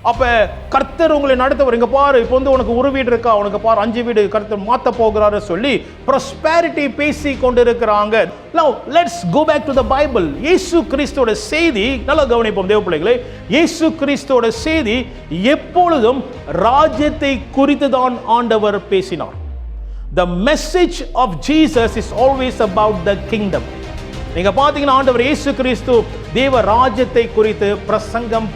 அப்ப கர்த்தர் உங்களை நடத்தவர். இங்க பாரு, இப்போ வந்து உனக்கு ஒரு வீடு இருக்கா, உனக்கு பாரு 5 வீடு கர்த்தர் மாத்த போகிறாரு சொல்லி ப்ராஸ்பெரிட்டி பேசி கொண்டிருக்கிறாங்க. Now let's go back to the Bible. இயேசு கிறிஸ்துவோட செய்தி நல்லா கவனிப்போம் தேவ பிள்ளைகளே. இயேசு கிறிஸ்துவோட செய்தி எப்பொழுதும் ராஜ்யத்தை குறித்து தான் ஆண்டவர் பேசினார். The message of Jesus is always about the kingdom. நீங்க பாத்தீங்கன்னா ஆண்டவர் இயேசு கிறிஸ்து தேவ ராஜ்யத்தை குறித்து பிரசங்கம்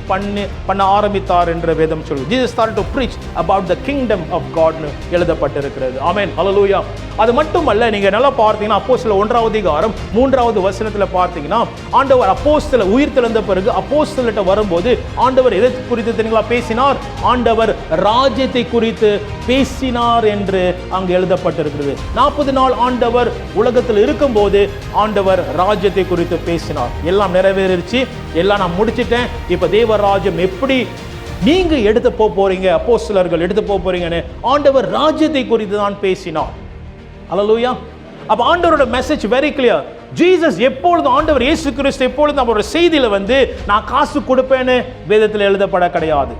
பண்ண ஆரம்பித்தார் என்று வேதம் சொல்லுது. Jesus started to preach about the kingdom of God னு எழுதப்பட்டிருக்கிறது. ஆமென், ஹல்லேலூயா. அது மட்டுமல்ல, நீங்க நல்லா பார்த்தீங்கன்னா அப்போஸ்தலர் 1வது அதிகாரம் 3வது வசனத்துல பார்த்தீங்கன்னா ஆண்டவர் அப்போஸ்தலர் உயிர்த்தெழுந்த பிறகு அப்போஸ்தலர்ட்ட வரும்போது ஆண்டவர் எதை குறித்து தெரியுங்களா பேசினார்? ஆண்டவர் ராஜ்யத்தை குறித்து பேசினார் என்று அங்கு எழுதப்பட்டிருக்கிறது. 40 நாள் ஆண்டவர் உலகத்தில் இருக்கும்போது ஆண்டவர் ராஜ்யத்தை குறித்து பேசினார். எல்லாம் நிறைவேறிச்சு, எல்லாம் நான் முடிச்சிட்டேன், இப்ப தேவ ராஜ்யம் எப்படி நீங்க எடுத்து போறீங்க, அப்போஸ்தலர்கள் எடுத்து போறீங்கன்னு ஆண்டவர் ராஜ்யத்தை குறித்து தான் பேசினார். ஹல்லேலூயா. அப்ப ஆண்டவரோட மெசேஜ் வெரி கிளியர். ஜீசஸ் எப்பொழுதும் ஆண்டவர் இயேசு கிறிஸ்து எப்பொழுதும் அவரோட செய்தியில வந்து நான் காசு கொடுப்பேன்னு வேதத்தில் எழுதப்பட கிடையாது.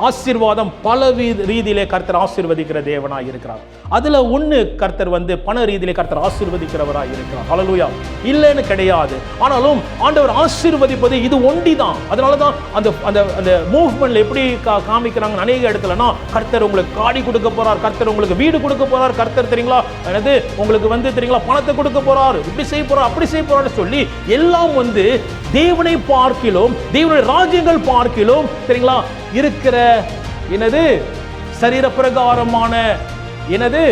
ஆசீர்வாதம் பல ரீதியிலே கர்த்தர் ஆசீர்வதிக்கிற தேவனாய் இருக்கிறார். அதுல ஒண்ணு கர்த்தர் வந்து பண ரீதியிலே கர்த்தர் ஆசீர்வதிக்கிறவராய் இருக்கிறார். ஹல்லேலூயா. இல்லைன்னு கிடையாது. ஆனாலும் ஆண்டவர் ஆசீர்வதிப்பது இது ஒண்டிதான். அதனாலதான் அந்த அந்த அந்த மூவ்மெண்ட்ல எப்படி காமிக்கிறாங்க அநேக இடத்துலனா, கர்த்தர் உங்களுக்கு காடி கொடுக்க போறார், கர்த்தர் உங்களுக்கு வீடு கொடுக்க போறார், கர்த்தர் தெரியுங்களா என்னது உங்களுக்கு வந்து தெரியுங்களா பணத்தை கொடுக்க போறார், இப்படி செய்ய போறார், அப்படி செய்ய போறான்னு சொல்லி எல்லாம் வந்து தேவனை பார்க்கிலும் தேவனுடைய ராஜ்யங்கள் பார்க்கிலும் தெரியுங்களா இருக்கிற என்னது சரீர பிரகாரமான என்னது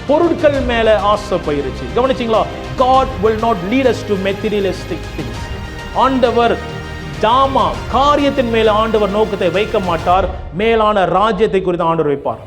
பொருட்கள் மேல ஆசை போயிருச்சு. கவனிச்சீங்களா? God will not lead us to materialistic things. ஆண்டவர் காரியத்தின் மேல ஆண்டவர் நோக்கத்தை வைக்க மாட்டார், மேலான ராஜ்யத்தை குறித்து ஆண்டவர் வைப்பார்.